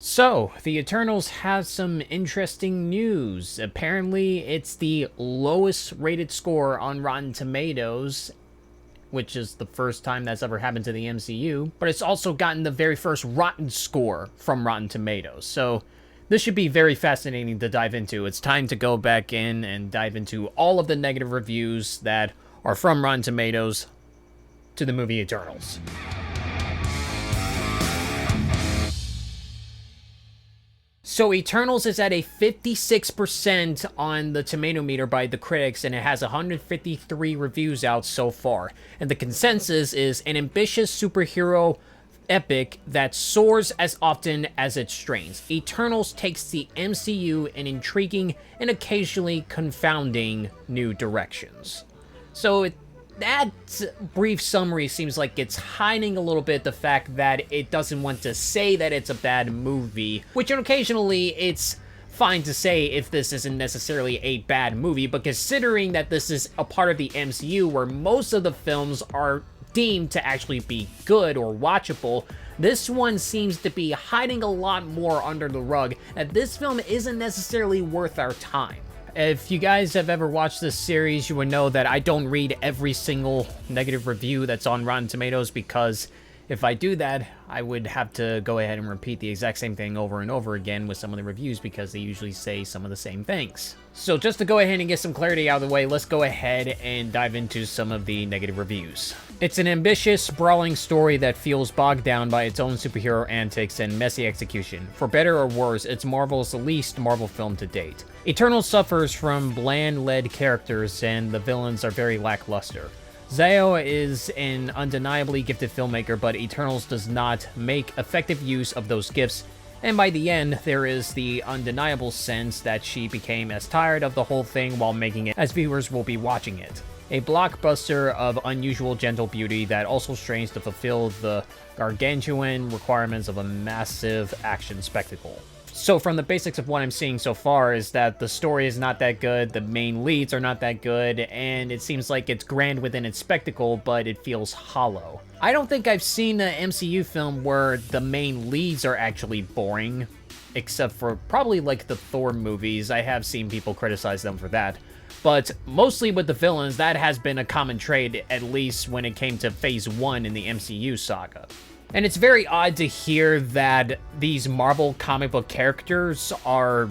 So, the Eternals have some interesting news. Apparently, it's the lowest rated score on Rotten Tomatoes, which is the first time that's ever happened to the MCU, but it's also gotten the very first Rotten score from Rotten Tomatoes. So, this should be very fascinating to dive into. It's time to go back in and dive into all of the negative reviews that are from Rotten Tomatoes to the movie Eternals. So Eternals is at a 56% on the tomato meter by the critics, and it has 153 reviews out so far. And the consensus is an ambitious superhero epic that soars as often as it strains. Eternals takes the MCU in intriguing and occasionally confounding new directions. So that brief summary seems like it's hiding a little bit the fact that it doesn't want to say that it's a bad movie, which occasionally it's fine to say if this isn't necessarily a bad movie, but considering that this is a part of the MCU where most of the films are deemed to actually be good or watchable, this one seems to be hiding a lot more under the rug, and this film isn't necessarily worth our time. If you guys have ever watched this series, you would know that I don't read every single negative review that's on Rotten Tomatoes, because if I do that, I would have to go ahead and repeat the exact same thing over and over again with some of the reviews, because they usually say some of the same things. So just to go ahead and get some clarity out of the way, let's go ahead and dive into some of the negative reviews. It's an ambitious, sprawling story that feels bogged down by its own superhero antics and messy execution. For better or worse, it's Marvel's least Marvel film to date. Eternal suffers from bland-led characters, and the villains are very lackluster. Zhao is an undeniably gifted filmmaker, but Eternals does not make effective use of those gifts, and by the end, there is the undeniable sense that she became as tired of the whole thing while making it as viewers will be watching it. A blockbuster of unusual gentle beauty that also strains to fulfill the gargantuan requirements of a massive action spectacle. So from the basics of what I'm seeing so far is that the story is not that good, the main leads are not that good, and it seems like it's grand within its spectacle, but it feels hollow. I don't think I've seen an MCU film where the main leads are actually boring, except for probably like the Thor movies. I have seen people criticize them for that. But mostly with the villains, that has been a common trait, at least when it came to Phase 1 in the MCU saga. And it's very odd to hear that these Marvel comic book characters are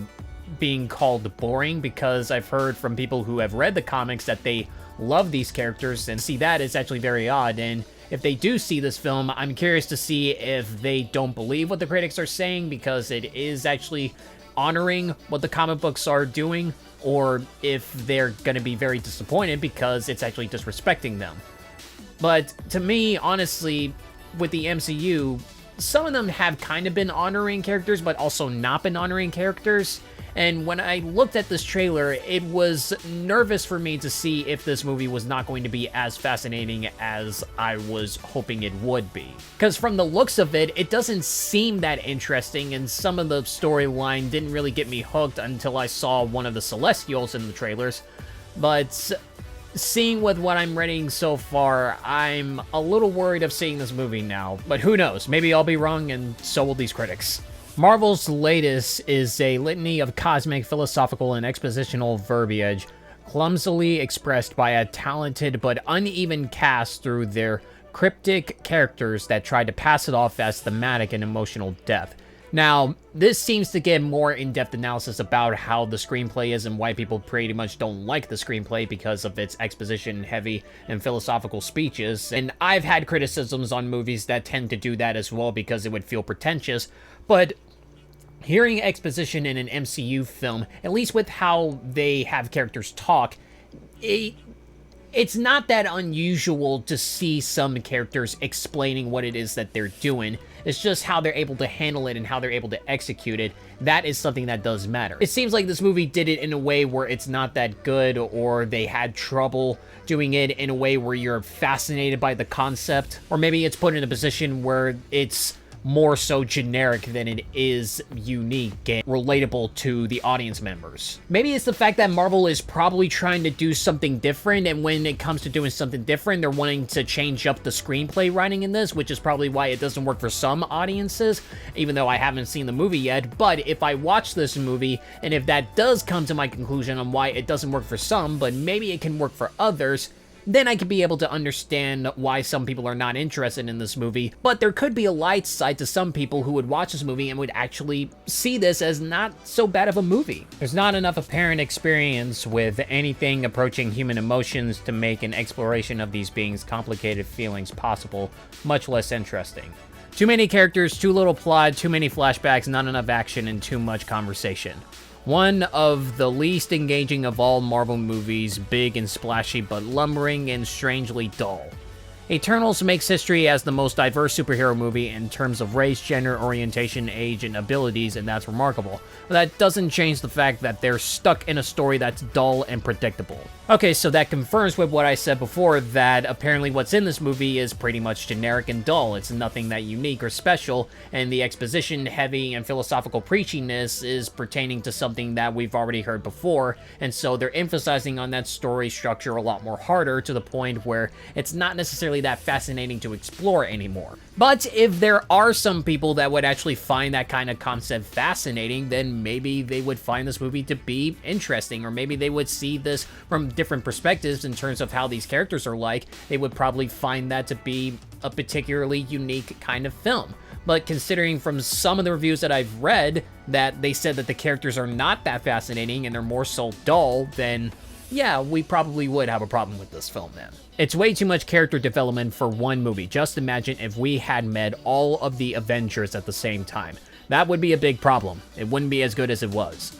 being called boring, because I've heard from people who have read the comics that they love these characters, and see that is actually very odd. And if they do see this film, I'm curious to see if they don't believe what the critics are saying, because it is actually honoring what the comic books are doing, or if they're going to be very disappointed because it's actually disrespecting them. But to me, honestly, with the MCU, some of them have kind of been honoring characters, but also not been honoring characters. And when I looked at this trailer, it was nervous for me to see if this movie was not going to be as fascinating as I was hoping it would be. Because from the looks of it, it doesn't seem that interesting, and some of the storyline didn't really get me hooked until I saw one of the Celestials in the trailers. But seeing with what I'm reading so far, I'm a little worried of seeing this movie now. But who knows, maybe I'll be wrong, and so will these critics. Marvel's latest is a litany of cosmic, philosophical, and expositional verbiage, clumsily expressed by a talented but uneven cast through their cryptic characters that try to pass it off as thematic and emotional depth. Now, this seems to get more in-depth analysis about how the screenplay is and why people pretty much don't like the screenplay because of its exposition-heavy and philosophical speeches, and I've had criticisms on movies that tend to do that as well because it would feel pretentious, but hearing exposition in an MCU film, at least with how they have characters talk, it's not that unusual to see some characters explaining what it is that they're doing. It's just how they're able to handle it and how they're able to execute it. That is something that does matter. It seems like this movie did it in a way where it's not that good, or they had trouble doing it in a way where you're fascinated by the concept, or maybe it's put in a position where it's more so generic than it is unique and relatable to the audience members. Maybe it's the fact that Marvel is probably trying to do something different, and when it comes to doing something different, they're wanting to change up the screenplay writing in this, which is probably why it doesn't work for some audiences, even though I haven't seen the movie yet. But if I watch this movie, and if that does come to my conclusion on why it doesn't work for some, but maybe it can work for others, then I could be able to understand why some people are not interested in this movie. But there could be a light side to some people who would watch this movie and would actually see this as not so bad of a movie. There's not enough apparent experience with anything approaching human emotions to make an exploration of these beings' complicated feelings possible, much less interesting. Too many characters, too little plot, too many flashbacks, not enough action, and too much conversation. One of the least engaging of all Marvel movies, big and splashy, but lumbering and strangely dull. Eternals makes history as the most diverse superhero movie in terms of race, gender, orientation, age, and abilities, and that's remarkable. But that doesn't change the fact that they're stuck in a story that's dull and predictable. Okay, so that confirms with what I said before, that apparently what's in this movie is pretty much generic and dull. It's nothing that unique or special, and the exposition heavy and philosophical preachiness is pertaining to something that we've already heard before, and so they're emphasizing on that story structure a lot more harder, to the point where it's not necessarily that fascinating to explore anymore. But if there are some people that would actually find that kind of concept fascinating, then maybe they would find this movie to be interesting, or maybe they would see this from different perspectives in terms of how these characters are like. They would probably find that to be a particularly unique kind of film. But considering from some of the reviews that I've read that they said that the characters are not that fascinating and they're more so dull, then yeah, we probably would have a problem with this film then. It's way too much character development for one movie. Just imagine if we had met all of the Avengers at the same time. That would be a big problem. It wouldn't be as good as it was.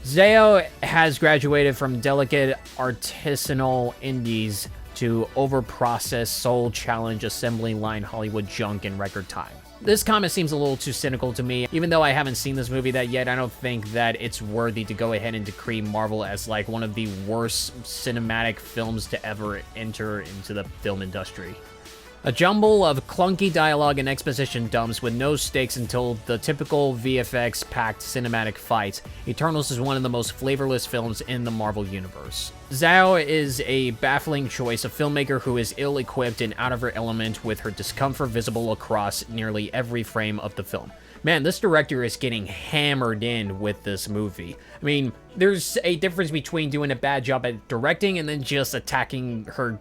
Zhao has graduated from delicate artisanal indies to over-processed soul challenge assembly line Hollywood junk in record time. This comment seems a little too cynical to me. Even though I haven't seen this movie that yet, I don't think that it's worthy to go ahead and decree Marvel as like one of the worst cinematic films to ever enter into the film industry. A jumble of clunky dialogue and exposition dumps with no stakes until the typical VFX-packed cinematic fights, Eternals is one of the most flavorless films in the Marvel Universe. Zhao is a baffling choice, a filmmaker who is ill-equipped and out of her element, with her discomfort visible across nearly every frame of the film. Man, this director is getting hammered in with this movie. I mean, there's a difference between doing a bad job at directing and then just attacking her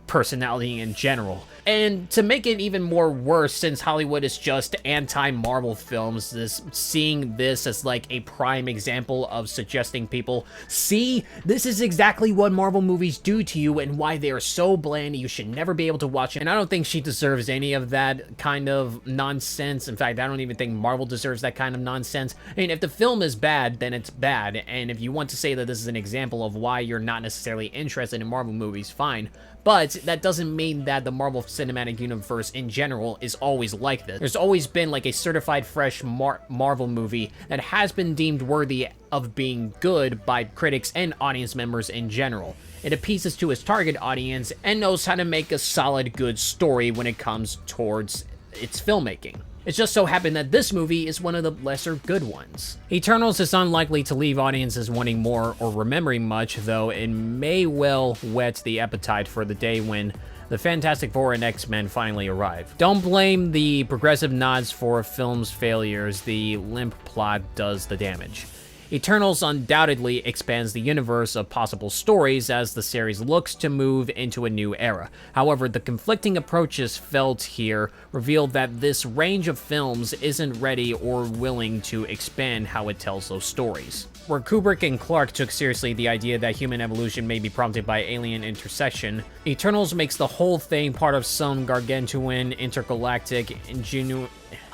personality in general. And to make it even more worse, since Hollywood is just anti-Marvel films, seeing this as like a prime example of suggesting people, see, this is exactly what Marvel movies do to you and why they are so bland, you should never be able to watch it. And I don't think she deserves any of that kind of nonsense. In fact, I don't even think Marvel deserves that kind of nonsense. I mean, if the film is bad, then it's bad. And if you want to say that this is an example of why you're not necessarily interested in Marvel movies, fine. But that doesn't mean that the Marvel Cinematic Universe in general is always like this. There's always been like a certified fresh Marvel movie that has been deemed worthy of being good by critics and audience members in general. It appeases to its target audience and knows how to make a solid, good story when it comes towards its filmmaking. It just so happened that this movie is one of the lesser good ones. Eternals is unlikely to leave audiences wanting more or remembering much, though it may well whet the appetite for the day when the Fantastic Four and X-Men finally arrive. Don't blame the progressive nods for film's failures, the limp plot does the damage. Eternals undoubtedly expands the universe of possible stories as the series looks to move into a new era. However, the conflicting approaches felt here reveal that this range of films isn't ready or willing to expand how it tells those stories. Where Kubrick and Clarke took seriously the idea that human evolution may be prompted by alien intersection, Eternals makes the whole thing part of some gargantuan intergalactic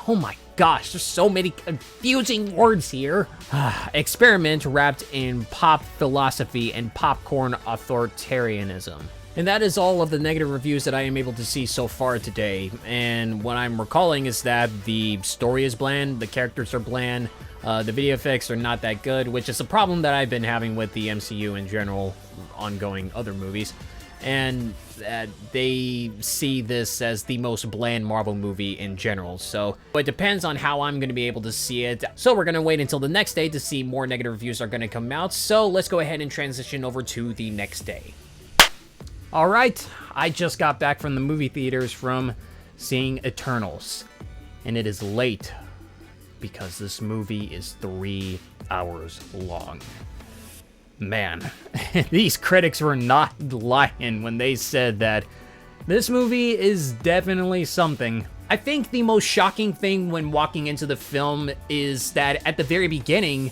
oh my gosh, there's so many confusing words here. Experiment wrapped in pop philosophy and popcorn authoritarianism. And that is all of the negative reviews that I am able to see so far today. And what I'm recalling is that the story is bland, the characters are bland, the video effects are not that good, which is a problem that I've been having with the MCU in general, ongoing other movies. and they see this as the most bland Marvel movie in general. So it depends on how I'm going to be able to see it. So we're going to wait until the next day to see more negative reviews are going to come out. So let's go ahead and transition over to the next day. All right, I just got back from the movie theaters from seeing Eternals, and it is late because this movie is 3 hours long. Man, these critics were not lying when they said that this movie is definitely something. I think the most shocking thing when walking into the film is that at the very beginning,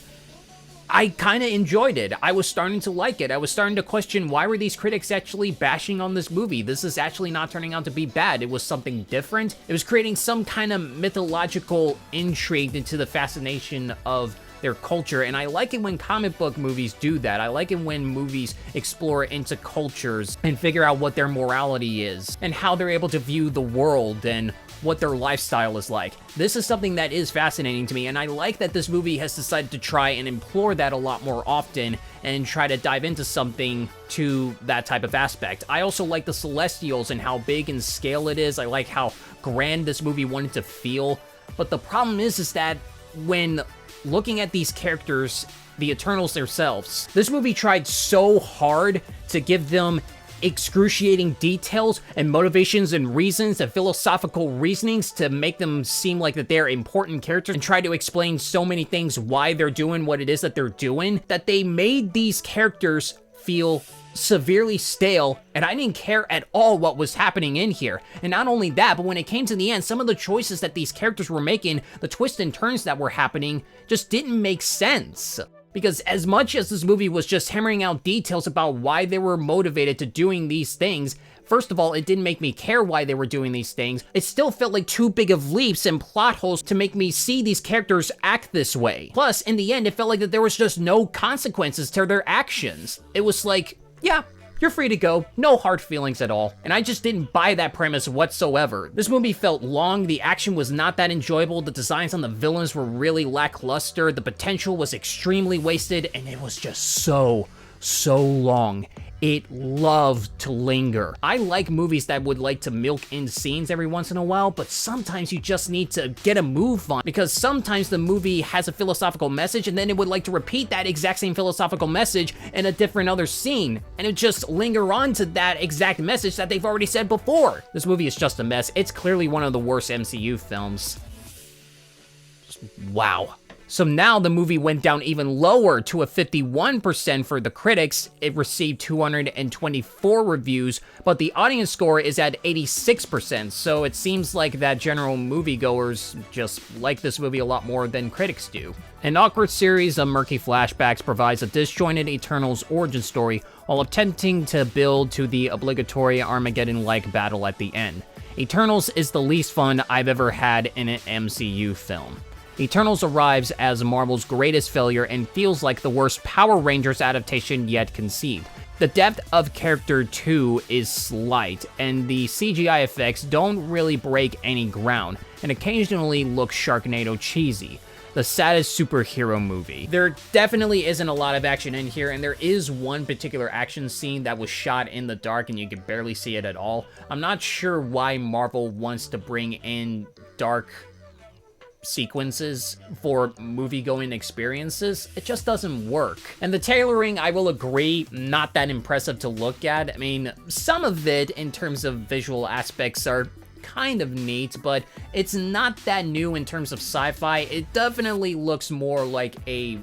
I kind of enjoyed it. I was starting to like it. I was starting to question, why were these critics actually bashing on this movie? This is actually not turning out to be bad. It was something different. It was creating some kind of mythological intrigue into the fascination of their culture, and I like it when comic book movies do that. I like it when movies explore into cultures and figure out what their morality is, and how they're able to view the world, and what their lifestyle is like. This is something that is fascinating to me, and I like that this movie has decided to try and implore that a lot more often, and try to dive into something to that type of aspect. I also like the Celestials and how big in scale it is. I like how grand this movie wanted to feel, but the problem is that when looking at these characters, the Eternals themselves, this movie tried so hard to give them excruciating details and motivations and reasons and philosophical reasonings to make them seem like that they're important characters, and try to explain so many things why they're doing what it is that they're doing, that they made these characters feel severely stale, and I didn't care at all what was happening in here. And not only that, but when it came to the end, some of the choices that these characters were making, the twists and turns that were happening, just didn't make sense. Because as much as this movie was just hammering out details about why they were motivated to doing these things, first of all, it didn't make me care why they were doing these things. It still felt like too big of leaps and plot holes to make me see these characters act this way. Plus, in the end, it felt like that there was just no consequences to their actions. It was like, yeah, you're free to go, no hard feelings at all. And I just didn't buy that premise whatsoever. This movie felt long, the action was not that enjoyable, the designs on the villains were really lackluster, the potential was extremely wasted, and it was just so long. It loved to linger. I like movies that would like to milk in scenes every once in a while, but sometimes you just need to get a move on, because sometimes the movie has a philosophical message and then it would like to repeat that exact same philosophical message in a different other scene, and it just linger on to that exact message that they've already said before. This movie is just a mess. It's clearly one of the worst MCU films. Wow. So now the movie went down even lower to a 51% for the critics. It received 224 reviews, but the audience score is at 86%, so it seems like that general moviegoers just like this movie a lot more than critics do. An awkward series of murky flashbacks provides a disjointed Eternals origin story while attempting to build to the obligatory Armageddon-like battle at the end. Eternals is the least fun I've ever had in an MCU film. Eternals arrives as Marvel's greatest failure and feels like the worst Power Rangers adaptation yet conceived. The depth of character too is slight, and the CGI effects don't really break any ground, and occasionally look Sharknado cheesy. The saddest superhero movie. There definitely isn't a lot of action in here, and there is one particular action scene that was shot in the dark and you can barely see it at all. I'm not sure why Marvel wants to bring in dark sequences for movie-going experiences. It just doesn't work. And the tailoring, I will agree, not that impressive to look at. I mean, some of it in terms of visual aspects are kind of neat, but it's not that new in terms of sci-fi. It definitely looks more like a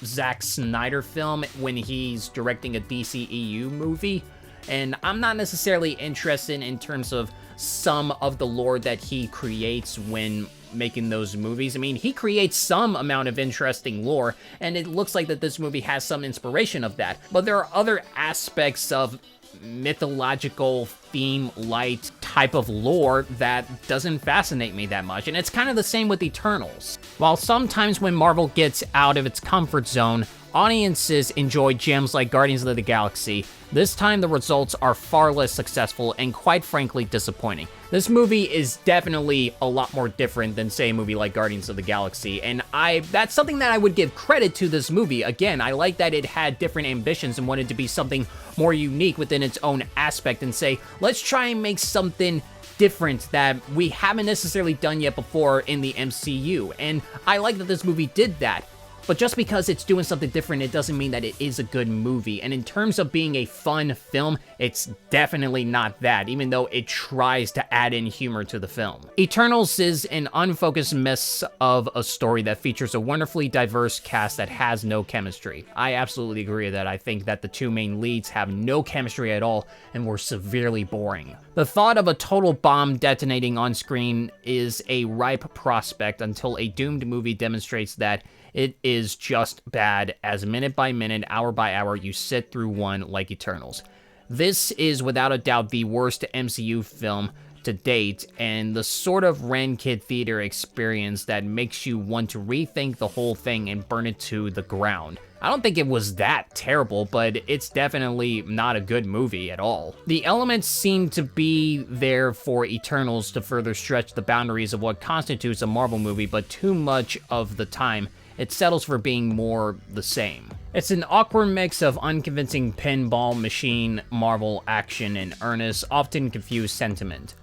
Zack Snyder film when he's directing a DCEU movie, and I'm not necessarily interested in terms of some of the lore that he creates when making those movies. I mean, he creates some amount of interesting lore, and it looks like that this movie has some inspiration of that, but there are other aspects of mythological theme light type of lore that doesn't fascinate me that much, and it's kind of the same with Eternals. While sometimes when Marvel gets out of its comfort zone, audiences enjoy gems like Guardians of the Galaxy, this time the results are far less successful and quite frankly disappointing. This movie is definitely a lot more different than, say, a movie like Guardians of the Galaxy, and that's something that I would give credit to this movie. Again, I like that it had different ambitions and wanted to be something more unique within its own aspect and say, let's try and make something different that we haven't necessarily done yet before in the MCU, and I like that this movie did that. But just because it's doing something different, it doesn't mean that it is a good movie. And in terms of being a fun film, it's definitely not that, even though it tries to add in humor to the film. Eternals is an unfocused mess of a story that features a wonderfully diverse cast that has no chemistry. I absolutely agree with that. I think that the two main leads have no chemistry at all and were severely boring. The thought of a total bomb detonating on screen is a ripe prospect until a doomed movie demonstrates that it is just bad as minute by minute, hour by hour, you sit through one like Eternals. This is without a doubt the worst MCU film to date, and the sort of Ren Kid Theater experience that makes you want to rethink the whole thing and burn it to the ground. I don't think it was that terrible, but it's definitely not a good movie at all. The elements seem to be there for Eternals to further stretch the boundaries of what constitutes a Marvel movie, but too much of the time, it settles for being more the same. It's an awkward mix of unconvincing pinball machine Marvel action and earnest, often confused sentiment.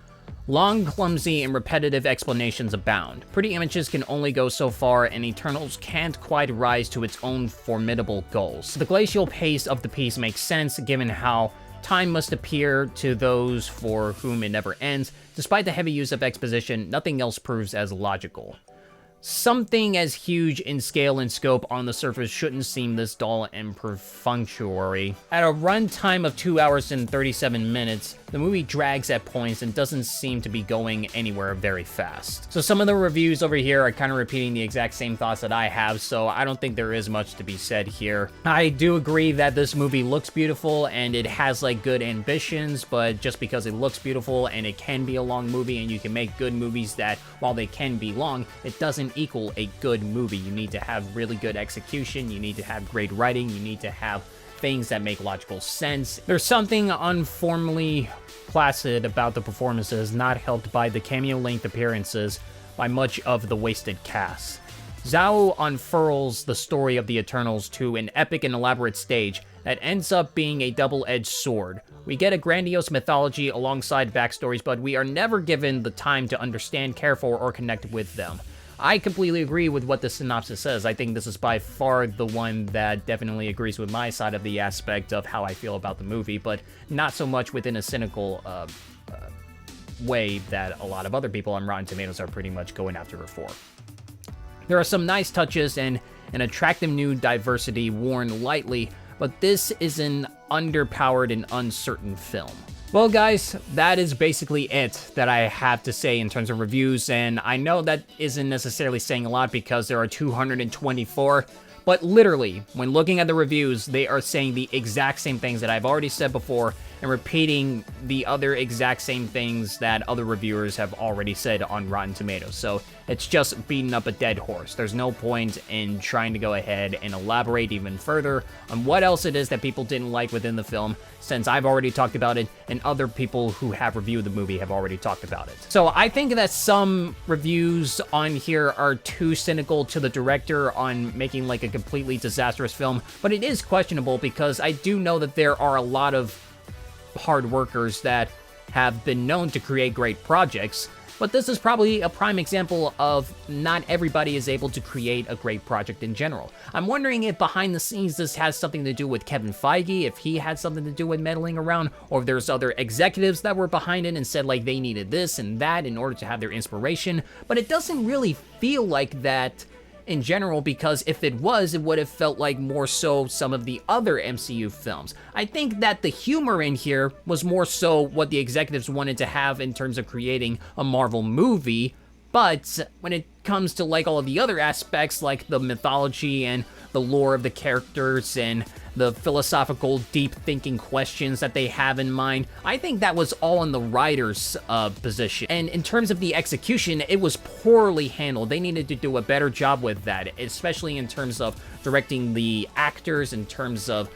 Long, clumsy, and repetitive explanations abound. Pretty images can only go so far, and Eternals can't quite rise to its own formidable goals. The glacial pace of the piece makes sense, given how time must appear to those for whom it never ends. Despite the heavy use of exposition, nothing else proves as logical. Something as huge in scale and scope on the surface shouldn't seem this dull and perfunctory. At a runtime of 2 hours and 37 minutes, the movie drags at points and doesn't seem to be going anywhere very fast. So some of the reviews over here are kind of repeating the exact same thoughts that I have, so I don't think there is much to be said here. I do agree that this movie looks beautiful and it has like good ambitions, but just because it looks beautiful and it can be a long movie and you can make good movies that, while they can be long, it doesn't equal a good movie. You need to have really good execution, you need to have great writing, you need to have things that make logical sense. There's something unformally placid about the performances, not helped by the cameo-length appearances by much of the wasted cast. Zhao unfurls the story of the Eternals to an epic and elaborate stage that ends up being a double-edged sword. We get a grandiose mythology alongside backstories, but we are never given the time to understand, care for, or connect with them. I completely agree with what the synopsis says. I think this is by far the one that definitely agrees with my side of the aspect of how I feel about the movie, but not so much within a cynical way that a lot of other people on Rotten Tomatoes are pretty much going after it for. There are some nice touches and an attractive new diversity worn lightly, but this is an underpowered and uncertain film. Well, guys, that is basically it that I have to say in terms of reviews, and I know that isn't necessarily saying a lot because there are 224, but literally, when looking at the reviews, they are saying the exact same things that I've already said before and repeating the other exact same things that other reviewers have already said on Rotten Tomatoes. So it's just beating up a dead horse. There's no point in trying to go ahead and elaborate even further on what else it is that people didn't like within the film, since I've already talked about it and other people who have reviewed the movie have already talked about it. So I think that some reviews on here are too cynical to the director on making like a completely disastrous film, but it is questionable because I do know that there are a lot of hard workers that have been known to create great projects, but this is probably a prime example of not everybody is able to create a great project in general. I'm wondering if behind the scenes this has something to do with Kevin Feige, if he had something to do with meddling around, or if there's other executives that were behind it and said like they needed this and that in order to have their inspiration, but it doesn't really feel like that in general, because if it was, it would have felt like more so some of the other MCU films. I think that the humor in here was more so what the executives wanted to have in terms of creating a Marvel movie, but when it comes to like all of the other aspects, like the mythology and the lore of the characters and the philosophical, deep thinking questions that they have in mind, I think that was all in the writer's position. And in terms of the execution, it was poorly handled. They needed to do a better job with that, especially in terms of directing the actors, in terms of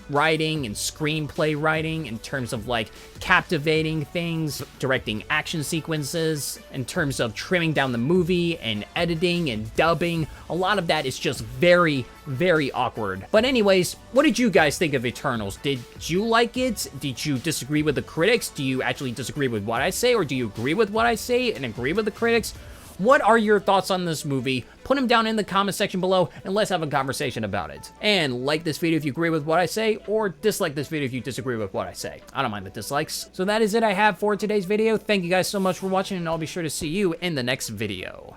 writing and screenplay writing, in terms of like captivating things, directing action sequences, in terms of trimming down the movie and editing and dubbing. A lot of that is just very, very awkward. But anyways, what did you guys think of Eternals? Did you like it? Did you disagree with the critics? Do you actually disagree with what I say, or do you agree with what I say and agree with the critics? What are your thoughts on this movie? Put them down in the comment section below, and let's have a conversation about it. And like this video if you agree with what I say, or dislike this video if you disagree with what I say. I don't mind the dislikes. So that is it I have for today's video. Thank you guys so much for watching, and I'll be sure to see you in the next video.